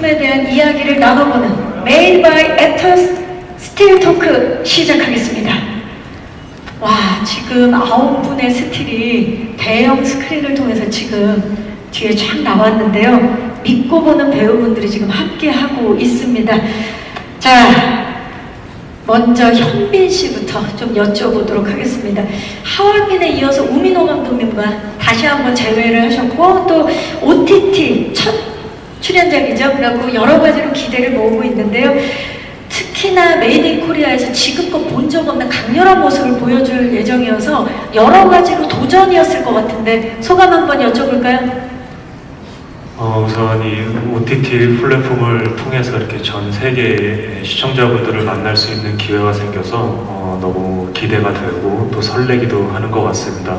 작품에 대한 이야기를 나눠보는 Made by Actors 스틸 토크 시작하겠습니다. 와, 지금 9분의 스틸이 대형 스크린을 통해서 지금 뒤에 쫙 나왔는데요. 믿고 보는 배우분들이 지금 함께하고 있습니다. 자, 먼저 현빈 씨부터 좀 여쭤보도록 하겠습니다. 하얼빈에 이어서 우민호 감독님과 다시 한번 재회를 하셨고 또 OTT 첫 출연작이죠. 그래갖고 여러 가지로 기대를 모으고 있는데요. 특히나 메이드 인 코리아에서 지금껏 본 적 없는 강렬한 모습을 보여줄 예정이어서 여러 가지로 도전이었을 것 같은데 소감 한번 여쭤볼까요? 우선 이 OTT 플랫폼을 통해서 이렇게 전 세계의 시청자분들을 만날 수 있는 기회가 생겨서 너무 기대가 되고 또 설레기도 하는 것 같습니다.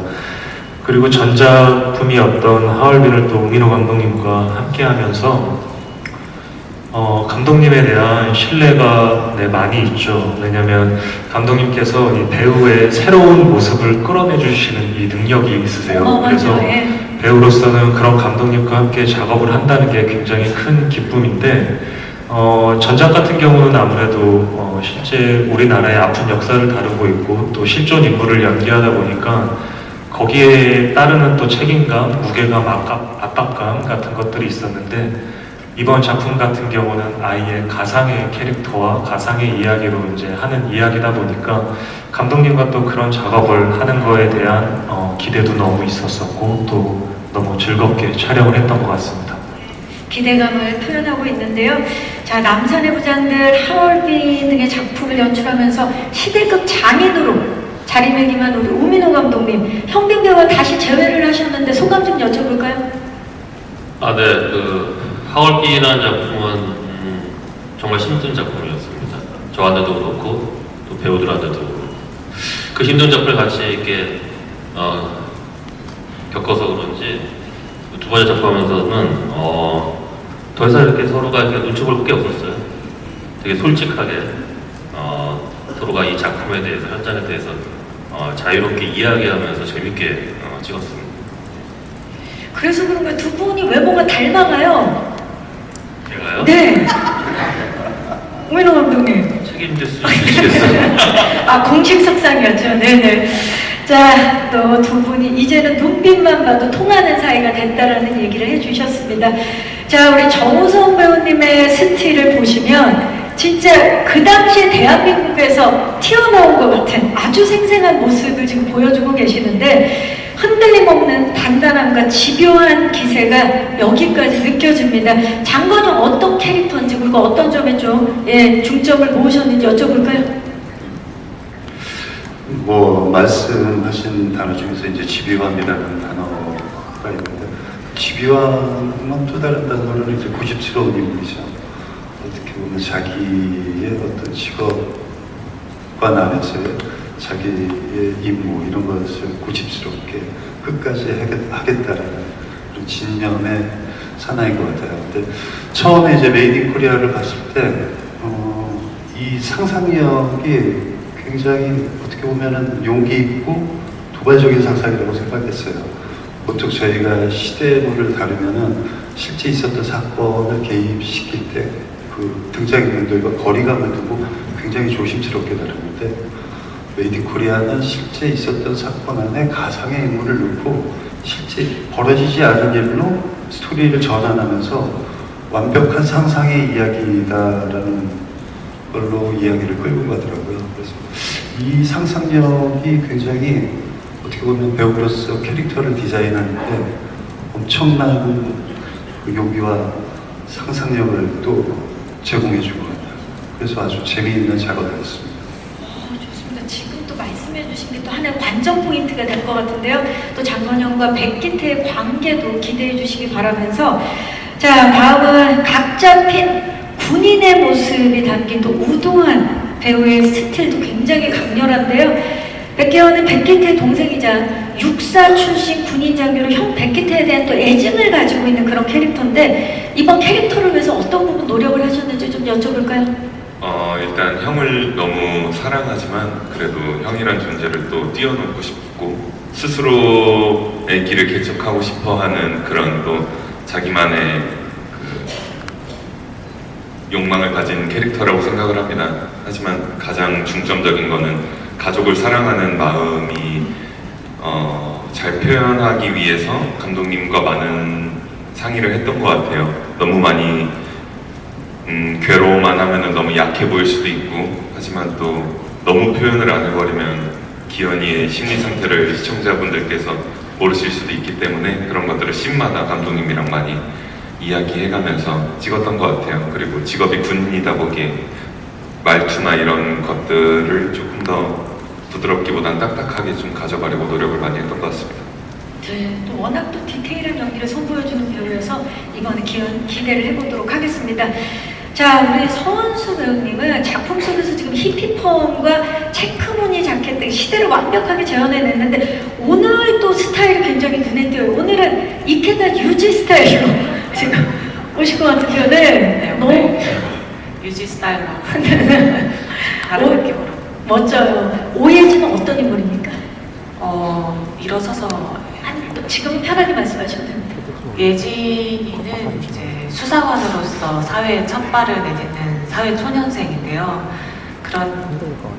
그리고 전작품이었던 하얼빈을 또 우민호 감독님과 함께하면서 감독님에 대한 신뢰가 많이 있죠. 왜냐하면 감독님께서 이 배우의 새로운 모습을 끌어내 주시는 이 능력이 있으세요. 그래서 배우로서는 그런 감독님과 함께 작업을 한다는 게 굉장히 큰 기쁨인데 전작 같은 경우는 아무래도 실제 우리나라의 아픈 역사를 다루고 있고 또 실존 인물을 연기하다 보니까 거기에 따르는 또 책임감, 무게감, 압박감 같은 것들이 있었는데 이번 작품 같은 경우는 아예 가상의 캐릭터와 가상의 이야기로 이제 하는 이야기다 보니까 감독님과 또 그런 작업을 하는 거에 대한 기대도 너무 있었었고 또 너무 즐겁게 촬영을 했던 것 같습니다. 기대감을 표현하고 있는데요. 자, 남산의 부장들, 하얼빈 등의 작품을 연출하면서 시대급 장인으로 자리매김한 우리 우민호 감독님, 현빈 배우와 다시 재회를 하셨는데 소감 좀 여쭤볼까요? 네. 하얼빈이라는 작품은 정말 힘든 작품이었습니다. 저한테도 그렇고 또 배우들한테도 그렇고 그 힘든 작품을 같이 이렇게 겪어서 그런지 두 번째 작품하면서는 더 이상 이렇게 서로가 이렇게 눈치 볼 게 없었어요. 되게 솔직하게 서로가 이 작품에 대해서 현장에 대해서 자유롭게 이야기하면서 재밌게 찍었습니다. 그래서 그런가 두 분이 외모가 닮아가요. 제가요? 네. 우민호 감독님. 책임질 수 있으시겠어요? 공식 석상이었죠. 네네. 자, 또 두 분이 이제는 눈빛만 봐도 통하는 사이가 됐다라는 얘기를 해주셨습니다. 자, 우리 정우성 배우님의 스틸을 보시면 진짜 그 당시에 대한민국에서 튀어나온 것 같은 아주 생생한 모습을 지금 보여주고 계시는데 흔들림 없는 단단함과 집요한 기세가 여기까지 느껴집니다. 장건영 어떤 캐릭터인지 그리고 어떤 점에 좀 중점을 모으셨는지 여쭤볼까요? 말씀하신 단어 중에서 이제 집요함이라는 단어가 있는데 집요함은 또 다른 단어로는 이제 고집스러운 인물이죠. 어떻게 보면 자기의 어떤 직업관 안에서의 자기의 임무 이런 것을 고집스럽게 끝까지 하겠다라는 그런 진념의 사나이인 것 같아요. 근데 처음에 이제 메이드 인 코리아를 봤을 때 이 상상력이 굉장히 어떻게 보면은 용기 있고 도발적인 상상이라고 생각했어요. 보통 저희가 시대물을 다루면은 실제 있었던 사건을 개입시킬 때 그 등장인물들과 거리감을 두고 굉장히 조심스럽게 다루는데 메이드 인 코리아는 실제 있었던 사건 안에 가상의 인물을 넣고 실제 벌어지지 않은 일로 스토리를 전환하면서 완벽한 상상의 이야기다라는 걸로 이야기를 끌고 가더라고요. 그래서 이 상상력이 굉장히 어떻게 보면 배우로서 캐릭터를 디자인하는데 엄청난 그 용기와 상상력을 또 제공해 준 것 같아요. 그래서 아주 재미있는 작업이었습니다. 좋습니다. 지금 또 말씀해 주신 게 또 하나의 관전 포인트가 될 것 같은데요. 또 장건영과 백기태의 관계도 기대해 주시기 바라면서 자, 다음은 각 잡힌 군인의 모습이 담긴 또 우동한 배우의 스틸도 굉장히 강렬한데요. 백계원은 백기태의 동생이자 육사 출신 군인 장교로 형 백기태에 대한 또 애증을 가지고 있는 그런 캐릭터인데 이번 캐릭터를 위해서 어떤 부분 노력을 하셨는지 좀 여쭤볼까요? 일단 형을 너무 사랑하지만 그래도 형이란 존재를 또 띄워놓고 싶고 스스로의 길을 개척하고 싶어하는 그런 또 자기만의 욕망을 가진 캐릭터라고 생각을 합니다. 하지만 가장 중점적인 거는 가족을 사랑하는 마음이 잘 표현하기 위해서 감독님과 많은 상의를 했던 것 같아요. 너무 많이 괴로워만 하면은 너무 약해 보일 수도 있고, 하지만 또 너무 표현을 안 해버리면 기현이의 심리 상태를 시청자분들께서 모르실 수도 있기 때문에 그런 것들을 씬마다 감독님이랑 많이 이야기해가면서 찍었던 것 같아요. 그리고 직업이 군인이다 보기에 말투나 이런 것들을 조금 더 부드럽기보단 딱딱하게 좀 가져가려고 노력을 많이 했던 것 같습니다. 네, 또 워낙 또 디테일한 연기를 선보여주는 배우여서 이번에 기대를 해보도록 하겠습니다. 자, 우리 서원수 배우님은 작품 속에서 지금 히피펌과 체크무늬 자켓 등 시대를 완벽하게 재현해냈는데 오늘 또 스타일이 굉장히 눈에 띄어요. 오늘은 이케다 유지 스타일로 지금 오실 것 같은데요. 네, 너무 유지 스타일로 다른 오, 느낌으로 멋져요. 오예진은 어떤 인물입니까? 일어서서 지금 편하게 말씀하셔도 됩니다. 예진이는 이제 수사관으로서 사회에 첫 발을 내딛는 사회 초년생인데요. 그런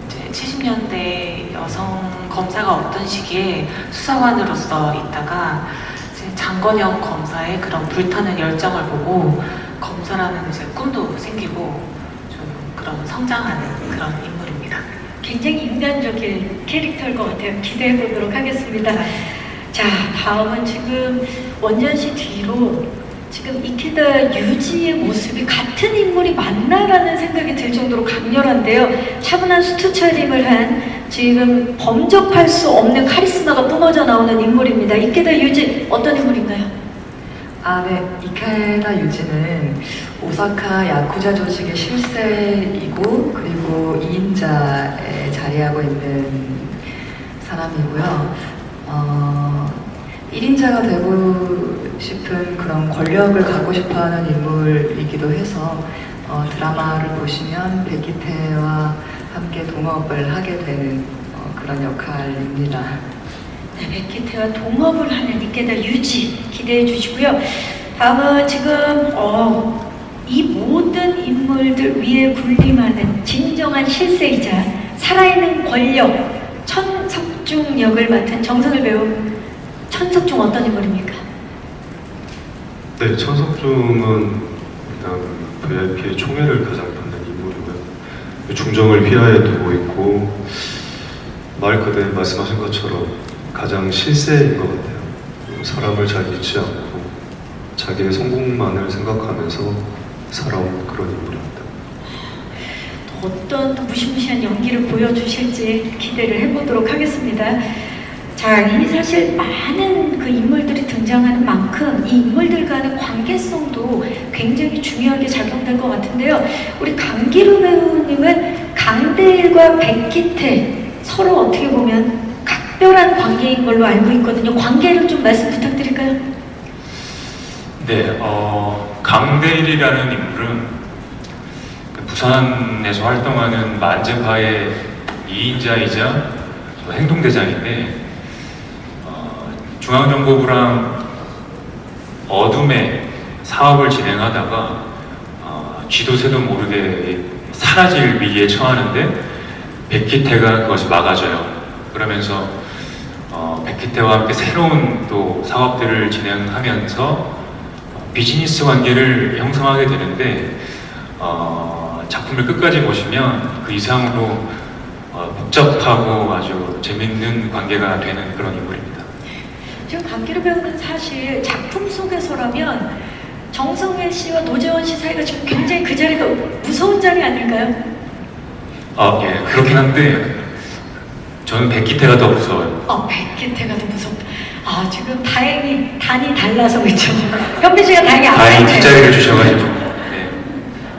이제 70년대 여성 검사가 없던 시기에 수사관으로서 있다가 이제 장건영 검사의 그런 불타는 열정을 보고 검사라는 이제 꿈도 생기고 좀 그런 성장하는 그런 인물입니다. 굉장히 인간적인 캐릭터일 것 같아요. 기대해 보도록 하겠습니다. 자, 다음은 지금 원전시 뒤로 지금 이케다 유지의 모습이 같은 인물이 맞나라는 생각이 들 정도로 강렬한데요. 차분한 수트 차림을 한 지금 범접할 수 없는 카리스마가 뿜어져 나오는 인물입니다. 이케다 유지 어떤 인물인가요? 네. 이케다 유지는 오사카 야쿠자 조직의 실세이고 그리고 2인자에 자리하고 있는 사람이고요. 1인자가 되고 싶은 그런 권력을 갖고 싶어하는 인물이기도 해서 드라마를 보시면 백기태와 함께 동업을 하게 되는 그런 역할입니다. 네, 백기태와 동업을 하는 이케다 유지 기대해 주시고요. 다음은 지금 이 모든 인물들 위에 군림하는 진정한 실세이자 살아있는 권력 천석중 역을 맡은 정선을 배우 천석중 어떤 인물입니까? 네, 천석중은 일단 VIP의 총애를 가장 받는 인물이고요. 중정을 휘하에 두고 있고 말 그대로 말씀하신 것처럼 가장 실세인 것 같아요. 사람을 잘 믿지 않고 자기의 성공만을 생각하면서 살아온 그런 인물입니다. 어떤 또 무시무시한 연기를 보여주실지 기대를 해보도록 하겠습니다. 자, 이미 사실 많은 그 인물들이 등장하는 만큼 이 인물들과의 관계성도 굉장히 중요하게 작용될 것 같은데요. 우리 강기루 배우님은 강대일과 백기태 서로 어떻게 보면 각별한 관계인 걸로 알고 있거든요. 관계를 좀 말씀 부탁드릴까요? 네, 강대일이라는 인물은 부산에서 활동하는 만재파의 2인자이자 행동대장인데 중앙정보부랑 어둠의 사업을 진행하다가 쥐도 새도 모르게 사라질 위기에 처하는데 백기태가 그것을 막아줘요. 그러면서 백기태와 함께 새로운 또 사업들을 진행하면서 비즈니스 관계를 형성하게 되는데 작품을 끝까지 보시면 그 이상으로 복잡하고 아주 재밌는 관계가 되는 그런 인물입니다. 지금 강기루 배우는 사실 작품 속에서라면 정성일 씨와 노재원 씨 사이가 지금 굉장히 그 자리가 무서운 자리 아닐까요? 예, 그렇긴 한데 저는 백기태가 더 무서워요. 백기태가 더 무섭다. 지금 다행히 단이 달라서 그렇죠. 현빈 씨가 다행히 다행히 알았네요. 뒷자리를 주셔가지고. 네.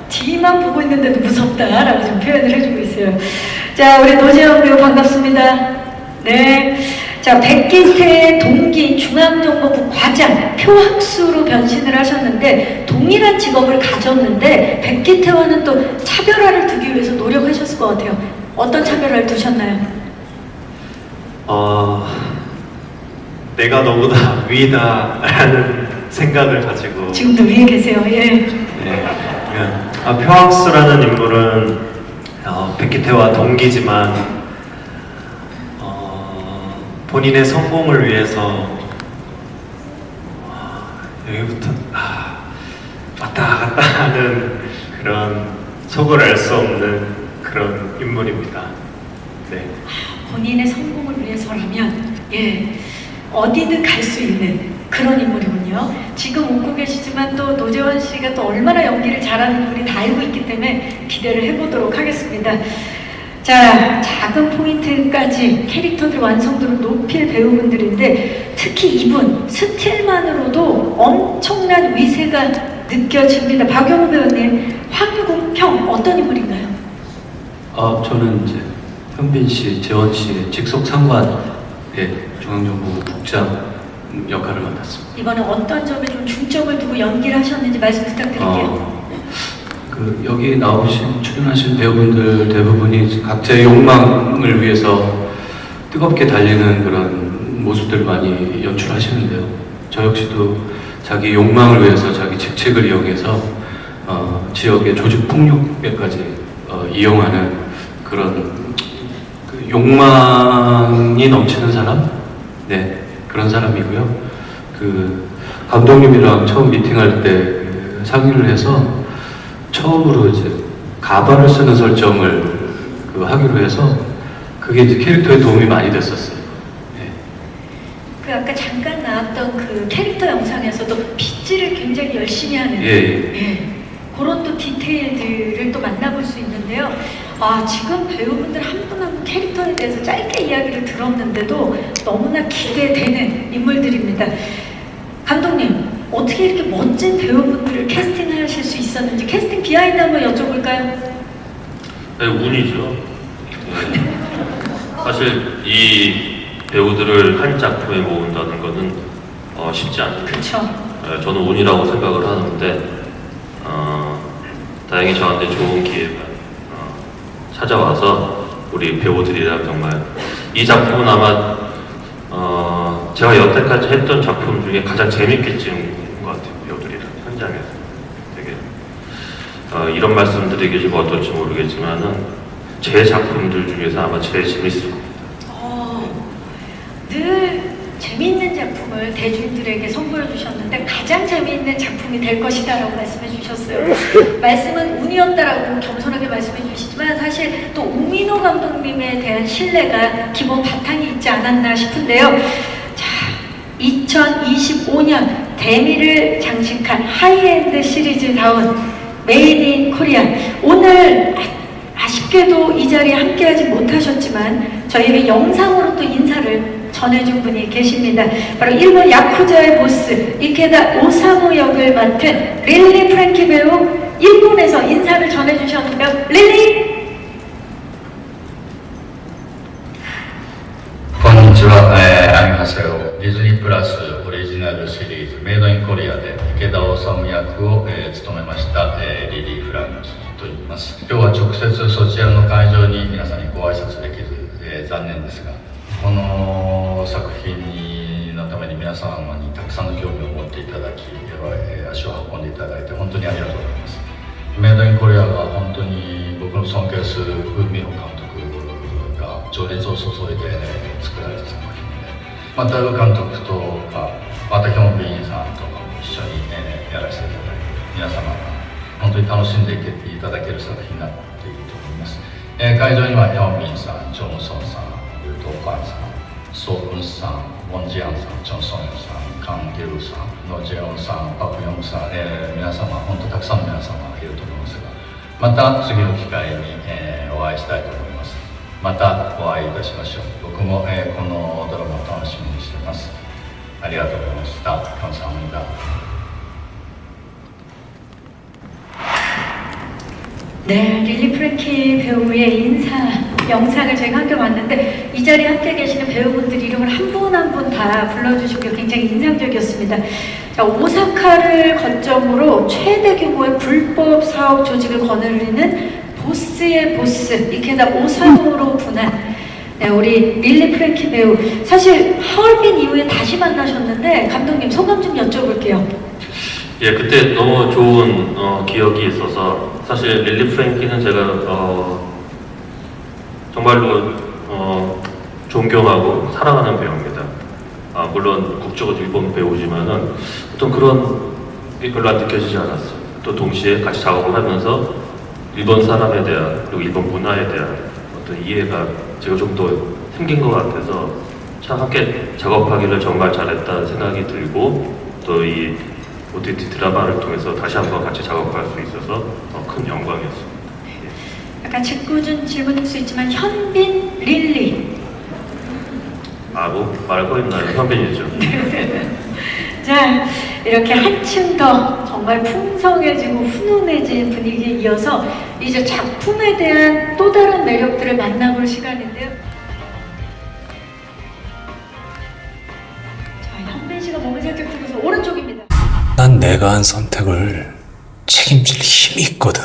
뒤만 보고 있는데도 무섭다라고 좀 표현을 해주고 있어요. 자, 우리 노재원 배우 반갑습니다. 네. 자, 백기태의 동기 중앙정보부 과장 표학수로 변신을 하셨는데 동일한 직업을 가졌는데 백기태와는 또 차별화를 두기 위해서 노력하셨을 것 같아요. 어떤 차별화를 두셨나요? 내가 너보다 위다라는 생각을 가지고 지금도 위에 계세요. 예. 네, 그냥 표학스라는 인물은 백기태와 동기지만 본인의 성공을 위해서 여기부터 왔다 갔다 하는 그런 속을 알 수 없는 그런 인물입니다. 네. 본인의 성공을 위해서라면 어디든 갈 수 있는 그런 인물이군요. 지금 웃고 계시지만 또 노재원 씨가 또 얼마나 연기를 잘하는지 우리 다 알고 있기 때문에 기대를 해보도록 하겠습니다. 자, 작은 포인트까지 캐릭터들 완성도를 높일 배우분들인데 특히 이분 스틸만으로도 엄청난 위세가 느껴집니다. 박영호 배우님, 황국평 어떤 인물인가요? 저는 이제 현빈 씨, 재원 씨의 직속 상관의 중앙정보부 국장 역할을 맡았습니다. 이번에 어떤 점에 좀 중점을 두고 연기를 하셨는지 말씀 부탁드릴게요. 여기 출연하신 배우분들 대부분이 각자의 욕망을 위해서 뜨겁게 달리는 그런 모습들을 많이 연출하시는데요. 저 역시도 자기 욕망을 위해서 자기 직책을 이용해서 지역의 조직 폭력에까지 이용하는 그런 욕망이 넘치는 사람? 네, 그런 사람이고요. 감독님이랑 처음 미팅할 때 상의를 해서 처음으로 이제 가발을 쓰는 설정을 하기로 해서 그게 이제 캐릭터에 도움이 많이 됐었어요. 네. 아까 잠깐 나왔던 그 캐릭터 영상에서도 빗질을 굉장히 열심히 하는 그런 또 디테일들을 또 만나볼 수 있는데요. 지금 배우분들 한 분 한 분 캐릭터에 대해서 짧게 이야기를 들었는데도 너무나 기대되는 인물들입니다. 감독님, 어떻게 이렇게 멋진 배우분들을 캐스팅하실 수 있었는지 캐스팅 비하인드 한번 여쭤볼까요? 네, 운이죠. 사실 이 배우들을 한 작품에 모은다는 것은 쉽지 않아요. 그렇죠. 저는 운이라고 생각을 하는데 다행히 저한테 좋은 기회가 찾아와서 우리 배우들이랑 정말 이 작품은 아마 제가 여태까지 했던 작품 중에 가장 재밌게 찍은 것 같아요. 배우들이랑 현장에서 되게 이런 말씀 드리기 좀 어떨지 모르겠지만은 제 작품들 중에서 아마 제일 재밌을 겁니다. 늘 재미있는 작품을 대중들에게 선보여 주셨는데 가장 재미있는 작품이 될 것이다라고 말씀해 주셨어요. 말씀은 운이었다라고 겸손하게 말씀해 주시지만 사실 또 우민호 감독님에 대한 신뢰가 기본 바탕이 있지 않았나 싶은데요. 자, 2025년 대미를 장식한 하이엔드 시리즈다운 메이드 인 코리아. 오늘 아쉽게도 이 자리에 함께하지 못하셨지만 저희에게 영상으로 또 인사를 전해준 분이 계십니다. 바로 일본 야쿠자의 보스 이케다 오사무 역을 맡은 릴리 프랭키 배우 일본에서 인사를 전해주셨는데요. 릴리! こんにちは、アニハセヨディズニープラスオリジナルシリーズメイドインコリアで池田治役を、務めました、リリー・フランキーと言います。今日は直接そちらの会場に皆さんにご挨拶できず、残念ですが、この作品のために皆様にたくさんの興味を持っていただき、足を運んでいただいて本当にありがとうございます。メイドインコリアは本当に僕の尊敬する海野監督が情熱を注いで作られた作品で、また監督とかまたヒョンビンさんとかも一緒に、やらせていただいて、皆様が本当に楽しんでいただける作品になっていると思います。会場にはヒョンビンさん、チョンソンさん、ユートーカンさん、ソーウンさん、ウォンジアンさん、チョンソンヨさん、カン・ギルさん、ノジェオンさん、パクヨンさん、皆様、本当たくさんの皆様がいると思いますが、また次の機会に、お会いしたいと思います。またお会いいたしましょう。僕も、このドラマを楽しみにしています。ありがとうございました。감사합니다。 네, 릴리 프랭키 배우의 인사 영상을 제가 함께 봤는데 이 자리에 함께 계시는 배우분들 이름을 한 분 한 분 다 불러주시고 굉장히 인상적이었습니다. 자, 오사카를 거점으로 최대 규모의 불법 사업 조직을 거느리는 보스의 보스 이케다 오사무로 분한 우리 릴리 프랭키 배우. 사실 하얼빈 이후에 다시 만나셨는데 감독님 소감 좀 여쭤볼게요. 예, 그때 너무 좋은 기억이 있어서 사실 릴리 프랭키는 제가 정말로 존경하고 사랑하는 배우입니다. 물론 국적은 일본 배우지만은 어떤 그런 게 별로 안 느껴지지 않았어요. 또 동시에 같이 작업을 하면서 일본 사람에 대한 그리고 일본 문화에 대한 어떤 이해가 제가 좀 더 생긴 것 같아서 참 함께 작업하기를 정말 잘했다는 생각이 들고 또 이 OTT 드라마를 통해서 다시 한번 같이 작업할 수 있어서 큰 영광이었습니다. 약간 짓궂은 질문일 수 있지만 현빈, 릴리. 뭐 말할 거 있나요? 현빈이죠. 자, 이렇게 한층 더 정말 풍성해지고 훈훈해진 분위기에 이어서 이제 작품에 대한 또 다른 매력들을 만나볼 시간인데요. 자, 현빈 씨가 몸을 살짝 들어서 오른쪽입니다. 난 내가 한 선택을 책임질 힘이 있거든.